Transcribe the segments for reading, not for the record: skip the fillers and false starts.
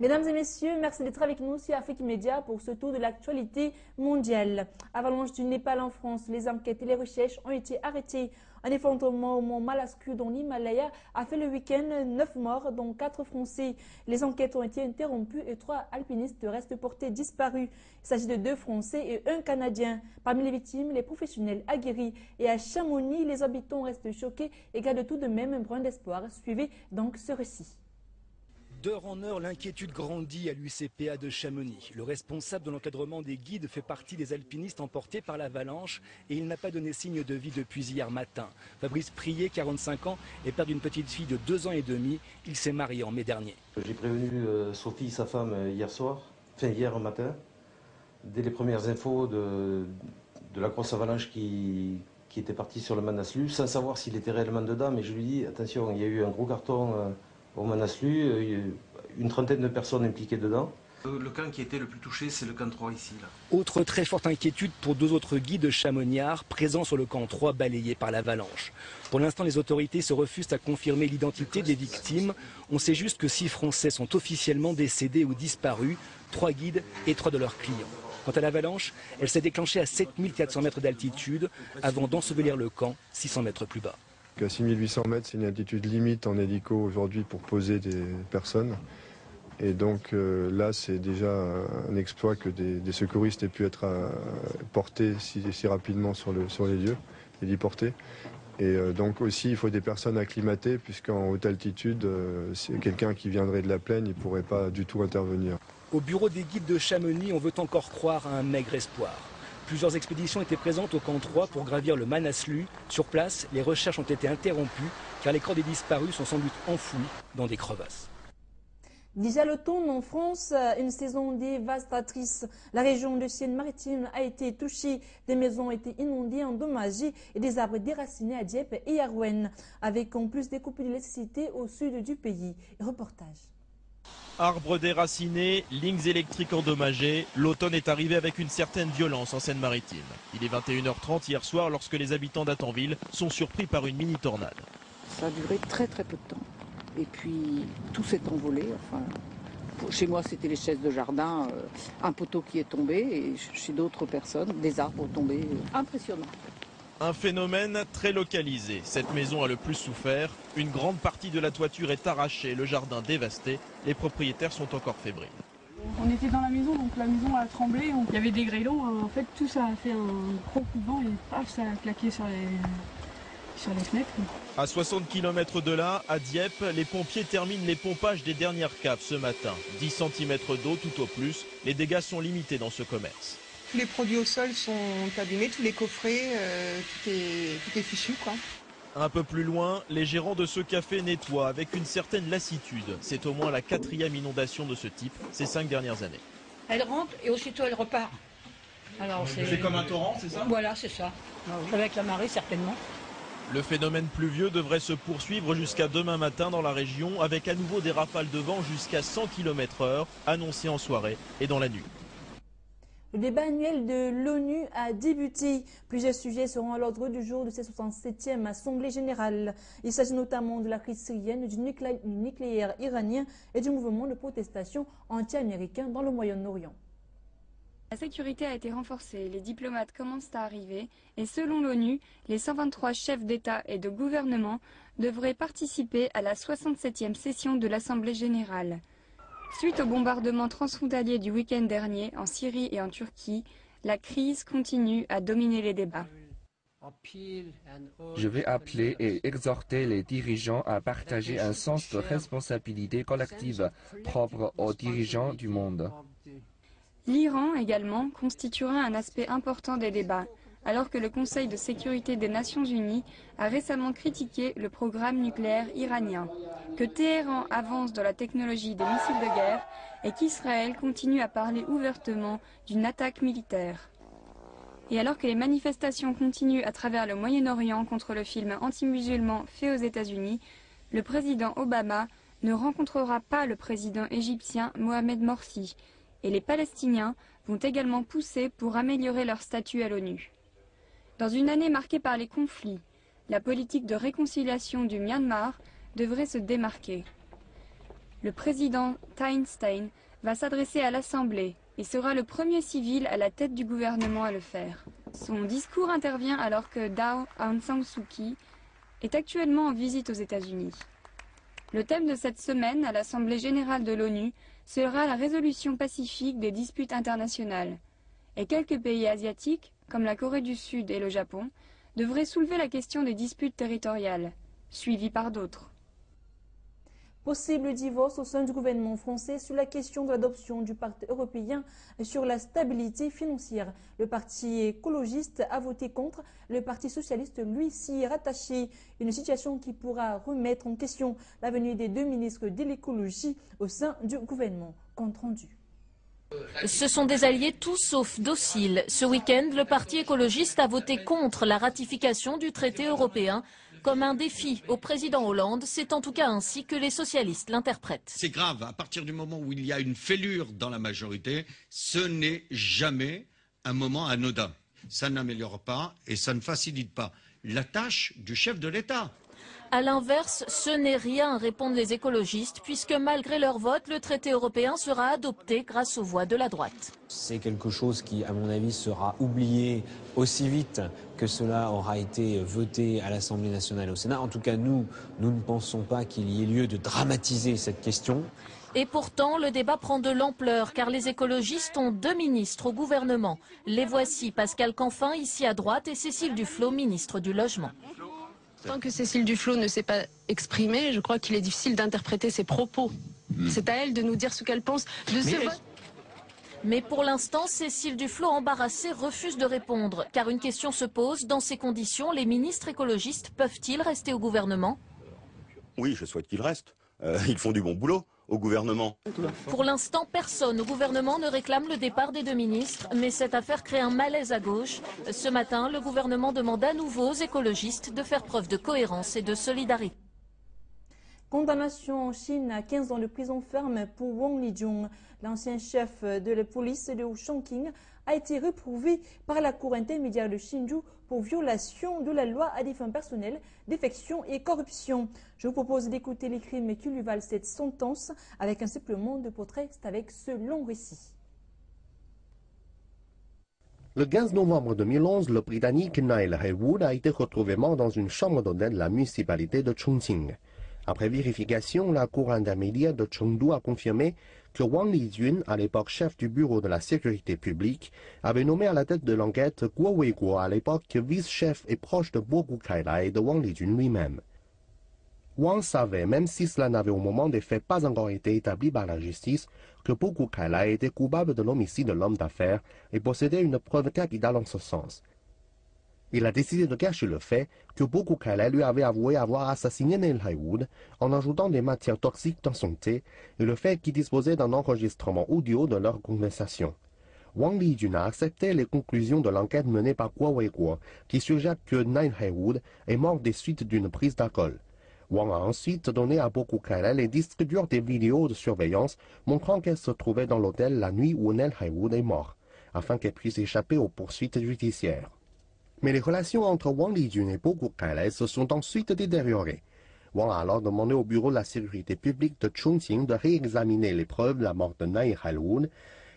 Mesdames et messieurs, merci d'être avec nous sur Afrique Média pour ce tour de l'actualité mondiale. Avalanche du Népal en France, les enquêtes et les recherches ont été arrêtées. Un effondrement au mont Malasku dans l'Himalaya a fait le week-end 9 morts, dont 4 Français. Les enquêtes ont été interrompues et 3 alpinistes restent portés disparus. Il s'agit de 2 Français et 1 Canadien. Parmi les victimes, les professionnels aguerris. Et à Chamonix, les habitants restent choqués et gardent tout de même un brin d'espoir. Suivez donc ce récit. D'heure en heure, l'inquiétude grandit à l'UCPA de Chamonix. Le responsable de l'encadrement des guides fait partie des alpinistes emportés par l'avalanche et il n'a pas donné signe de vie depuis hier matin. Fabrice Prier, 45 ans, est père d'une petite fille de 2 ans et demi. Il s'est marié en mai dernier. J'ai prévenu Sophie, sa femme, hier matin, dès les premières infos de la grosse avalanche qui était partie sur le Manaslu, sans savoir s'il était réellement dedans, mais je lui dis, attention, il y a eu un gros carton au Manaslu, une trentaine de personnes impliquées dedans. Le camp qui était le plus touché, c'est le camp 3 ici. Là. Autre très forte inquiétude pour 2 autres guides chamoniards présents sur le camp 3 balayé par l'avalanche. Pour l'instant, les autorités se refusent à confirmer l'identité des victimes. On sait juste que 6 Français sont officiellement décédés ou disparus, 3 guides et 3 de leurs clients. Quant à l'avalanche, elle s'est déclenchée à 7400 mètres d'altitude avant d'ensevelir le camp 600 mètres plus bas. À 6800 mètres, c'est une altitude limite en hélico aujourd'hui pour poser des personnes. Et donc là, c'est déjà un exploit que des secouristes aient pu être portés si rapidement sur les lieux, héliportés. Et donc aussi, il faut des personnes acclimatées, puisqu'en haute altitude, quelqu'un qui viendrait de la plaine, il ne pourrait pas du tout intervenir. Au bureau des guides de Chamonix, on veut encore croire à un maigre espoir. Plusieurs expéditions étaient présentes au camp 3 pour gravir le Manaslu. Sur place, les recherches ont été interrompues car les corps des disparus sont sans doute enfouis dans des crevasses. Déjà l'automne en France, une saison dévastatrice. La région de Seine-Maritime a été touchée. Des maisons ont été inondées, endommagées et des arbres déracinés à Dieppe et à Rouen, avec en plus des coupures d'électricité au sud du pays. Reportage. Arbres déracinés, lignes électriques endommagées, l'automne est arrivé avec une certaine violence en Seine-Maritime. Il est 21h30 hier soir lorsque les habitants d'Attenville sont surpris par une mini-tornade. Ça a duré très peu de temps. Et puis tout s'est envolé. Enfin, chez moi c'était les chaises de jardin, un poteau qui est tombé et chez d'autres personnes des arbres tombés. Impressionnant. Un phénomène très localisé. Cette maison a le plus souffert. Une grande partie de la toiture est arrachée, le jardin dévasté. Les propriétaires sont encore fébriles. On était dans la maison, donc la maison a tremblé. Il y avait des grêlons. En fait, tout ça a fait un gros coup de vent et paf, ça a claqué sur les fenêtres. À 60 km de là, à Dieppe, les pompiers terminent les pompages des dernières caves ce matin. 10 cm d'eau tout au plus. Les dégâts sont limités dans ce commerce. Tous les produits au sol sont abîmés, tous les coffrets, tout est fichu, quoi. Un peu plus loin, les gérants de ce café nettoient avec une certaine lassitude. C'est au moins la 4e inondation de ce type ces 5 dernières années. Elle rentre et aussitôt elle repart. Alors c'est comme un torrent, c'est ça? Voilà, c'est ça. Avec la marée, certainement. Le phénomène pluvieux devrait se poursuivre jusqu'à demain matin dans la région avec à nouveau des rafales de vent jusqu'à 100 km/h annoncées en soirée et dans la nuit. Le débat annuel de l'ONU a débuté. Plusieurs sujets seront à l'ordre du jour de cette 67e Assemblée générale. Il s'agit notamment de la crise syrienne, du nucléaire iranien et du mouvement de protestation anti-américain dans le Moyen-Orient. La sécurité a été renforcée, les diplomates commencent à arriver et selon l'ONU, les 123 chefs d'État et de gouvernement devraient participer à la 67e session de l'Assemblée générale. Suite au bombardement transfrontalier du week-end dernier en Syrie et en Turquie, la crise continue à dominer les débats. Je vais appeler et exhorter les dirigeants à partager un sens de responsabilité collective propre aux dirigeants du monde. L'Iran également constituera un aspect important des débats, alors que le Conseil de sécurité des Nations Unies a récemment critiqué le programme nucléaire iranien, que Téhéran avance dans la technologie des missiles de guerre et qu'Israël continue à parler ouvertement d'une attaque militaire. Et alors que les manifestations continuent à travers le Moyen-Orient contre le film anti-musulman fait aux États-Unis, le président Obama ne rencontrera pas le président égyptien Mohamed Morsi, et les Palestiniens vont également pousser pour améliorer leur statut à l'ONU. Dans une année marquée par les conflits, la politique de réconciliation du Myanmar devrait se démarquer. Le président Thein Sein va s'adresser à l'Assemblée et sera le premier civil à la tête du gouvernement à le faire. Son discours intervient alors que Daw Aung San Suu Kyi est actuellement en visite aux États-Unis. Le thème de cette semaine à l'Assemblée générale de l'ONU sera la résolution pacifique des disputes internationales. Et quelques pays asiatiques, comme la Corée du Sud et le Japon, devraient soulever la question des disputes territoriales, suivies par d'autres. Possible divorce au sein du gouvernement français sur la question de l'adoption du pacte européen sur la stabilité financière. Le parti écologiste a voté contre, le parti socialiste lui s'y est rattaché. Une situation qui pourra remettre en question l'avenir des deux ministres de l'écologie au sein du gouvernement. Compte rendu. Ce sont des alliés tout sauf dociles. Ce week-end, le parti écologiste a voté contre la ratification du traité européen comme un défi au président Hollande. C'est en tout cas ainsi que les socialistes l'interprètent. C'est grave, à partir du moment où il y a une fêlure dans la majorité, ce n'est jamais un moment anodin. Ça n'améliore pas et ça ne facilite pas la tâche du chef de l'État. À l'inverse, ce n'est rien, répondent les écologistes, puisque malgré leur vote, le traité européen sera adopté grâce aux voix de la droite. C'est quelque chose qui, à mon avis, sera oublié aussi vite que cela aura été voté à l'Assemblée nationale et au Sénat. En tout cas, nous ne pensons pas qu'il y ait lieu de dramatiser cette question. Et pourtant, le débat prend de l'ampleur, car les écologistes ont deux ministres au gouvernement. Les voici, Pascal Canfin, ici à droite, et Cécile Duflot, ministre du Logement. Tant que Cécile Duflot ne s'est pas exprimée, je crois qu'il est difficile d'interpréter ses propos. C'est à elle de nous dire ce qu'elle pense de ce vote. Mais pour l'instant, Cécile Duflot, embarrassée, refuse de répondre. Car une question se pose, dans ces conditions, les ministres écologistes peuvent-ils rester au gouvernement? Oui, je souhaite qu'ils restent. Ils font du bon boulot au gouvernement. Pour l'instant, personne au gouvernement ne réclame le départ des deux ministres, mais cette affaire crée un malaise à gauche. Ce matin, le gouvernement demande à nouveau aux écologistes de faire preuve de cohérence et de solidarité. Condamnation en Chine à 15 ans de prison ferme pour Wang Lijun. L'ancien chef de la police de Chongqing a été réprouvé par la cour intermédiaire de Hsinchu pour violation de la loi à des fins personnelles, défection et corruption. Je vous propose d'écouter les crimes qui lui valent cette sentence avec un supplément de portrait. C'est avec ce long récit. Le 15 novembre 2011, le Britannique Niall Haywood a été retrouvé mort dans une chambre d'hôtel de la municipalité de Chongqing. Après vérification, la cour intermédiaire de Chengdu a confirmé que Wang Lijun, à l'époque chef du bureau de la sécurité publique, avait nommé à la tête de l'enquête Guo Weiguo, à l'époque vice-chef et proche de Bo Guokai et de Wang Lijun lui-même. Wang savait, même si cela n'avait au moment des faits pas encore été établi par la justice, que Bo Guokai était coupable de l'homicide de l'homme d'affaires et possédait une preuve capitale en ce sens. Il a décidé de cacher le fait que Bo Guokai lui avait avoué avoir assassiné Niall Haywood en ajoutant des matières toxiques dans son thé et le fait qu'il disposait d'un enregistrement audio de leur conversation. Wang Lijun a accepté les conclusions de l'enquête menée par Guo Weiguo, qui suggère que Niall Haywood est mort des suites d'une prise d'alcool. Wang a ensuite donné à Bo Guokai les distributeurs des vidéos de surveillance montrant qu'elle se trouvait dans l'hôtel la nuit où Niall Haywood est mort, afin qu'elle puisse échapper aux poursuites judiciaires. Mais les relations entre Wang Lijun et Bo Guokai se sont ensuite détériorées. Wang a alors demandé au bureau de la sécurité publique de Chongqing de réexaminer les preuves de la mort de Niall Haywood.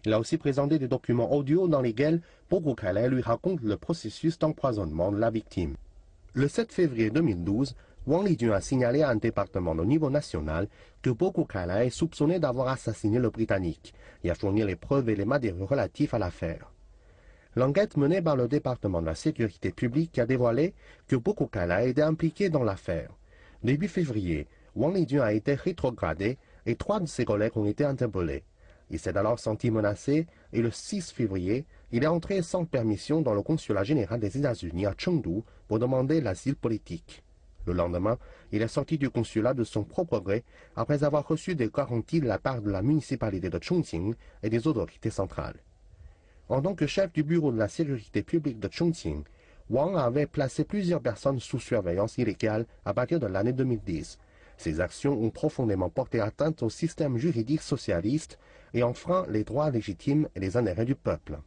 Il a aussi présenté des documents audio dans lesquels Bo Guokai lui raconte le processus d'empoisonnement de la victime. Le 7 février 2012, Wang Lijun a signalé à un département au niveau national que Bo Guokai est soupçonné d'avoir assassiné le Britannique et a fourni les preuves et les matériaux relatifs à l'affaire. L'enquête menée par le département de la sécurité publique a dévoilé que Bo Guokai était impliqué dans l'affaire. Début février, Wang Lijun a été rétrogradé et 3 de ses collègues ont été interpellés. Il s'est alors senti menacé et le 6 février, il est entré sans permission dans le consulat général des États-Unis à Chengdu pour demander l'asile politique. Le lendemain, il est sorti du consulat de son propre gré après avoir reçu des garanties de la part de la municipalité de Chongqing et des autorités centrales. En tant que chef du bureau de la sécurité publique de Chongqing, Wang avait placé plusieurs personnes sous surveillance illégale à partir de l'année 2010. Ces actions ont profondément porté atteinte au système juridique socialiste et enfreint les droits légitimes et les intérêts du peuple.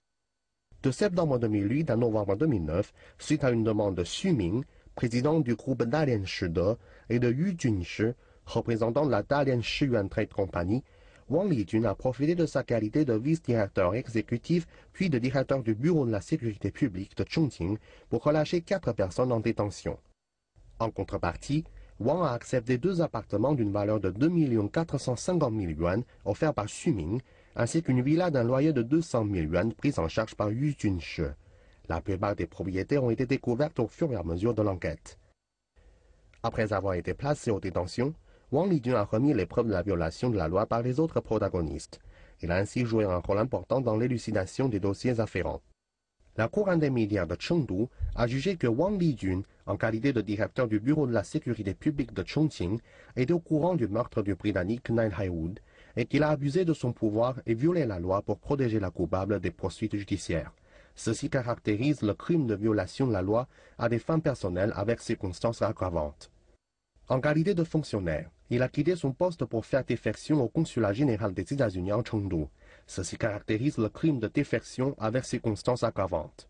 De septembre 2008 à novembre 2009, suite à une demande de Xu Ming, président du groupe d'Alliance Shide, et de Yu Junshi, Représentant de la Dalian Shiyuan Trade Company, Wang Lijun a profité de sa qualité de vice-directeur exécutif puis de directeur du bureau de la sécurité publique de Chongqing pour relâcher 4 personnes en détention. En contrepartie, Wang a accepté 2 appartements d'une valeur de 2 450 000 yuan offerts par Xuming, ainsi qu'une villa d'un loyer de 200 000 yuan prise en charge par Yu Junshi. La plupart des propriétaires ont été découvertes au fur et à mesure de l'enquête. Après avoir été placé aux détentions, Wang Lijun a remis les preuves de la violation de la loi par les autres protagonistes. Il a ainsi joué un rôle important dans l'élucidation des dossiers afférents. La Cour intermédiaire de Chengdu a jugé que Wang Lijun, en qualité de directeur du bureau de la sécurité publique de Chongqing, était au courant du meurtre du Britannique Nile Haiwood et qu'il a abusé de son pouvoir et violé la loi pour protéger la coupable des poursuites judiciaires. Ceci caractérise le crime de violation de la loi à des fins personnelles avec circonstances aggravantes. En qualité de fonctionnaire, il a quitté son poste pour faire défection au consulat général des États-Unis en Chengdu. Ceci caractérise le crime de défection avec circonstances aggravantes.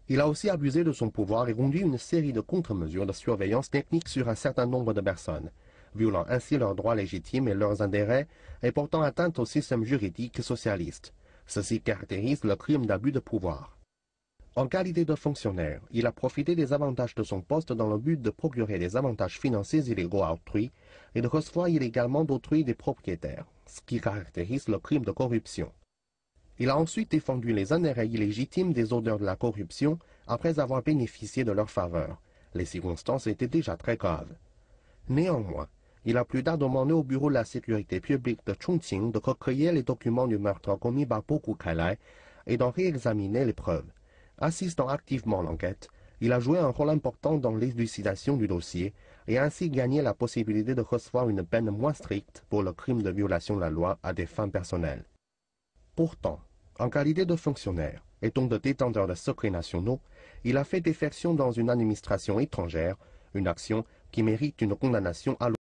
Il a aussi abusé de son pouvoir et conduit une série de contre-mesures de surveillance technique sur un certain nombre de personnes, violant ainsi leurs droits légitimes et leurs intérêts et portant atteinte au système juridique socialiste. Ceci caractérise le crime d'abus de pouvoir. En qualité de fonctionnaire, il a profité des avantages de son poste dans le but de procurer des avantages financiers illégaux à autrui et de recevoir illégalement d'autrui des propriétaires, ce qui caractérise le crime de corruption. Il a ensuite défendu les intérêts illégitimes des auteurs de la corruption après avoir bénéficié de leur faveur. Les circonstances étaient déjà très graves. Néanmoins, il a plus tard demandé au bureau de la sécurité publique de Chongqing de recueillir les documents du meurtre commis par Po Kukai et d'en réexaminer les preuves. Assistant activement à l'enquête, il a joué un rôle important dans l'élucidation du dossier et a ainsi gagné la possibilité de recevoir une peine moins stricte pour le crime de violation de la loi à des fins personnelles. Pourtant, en qualité de fonctionnaire et donc de détenteur de secrets nationaux, il a fait défection dans une administration étrangère, une action qui mérite une condamnation à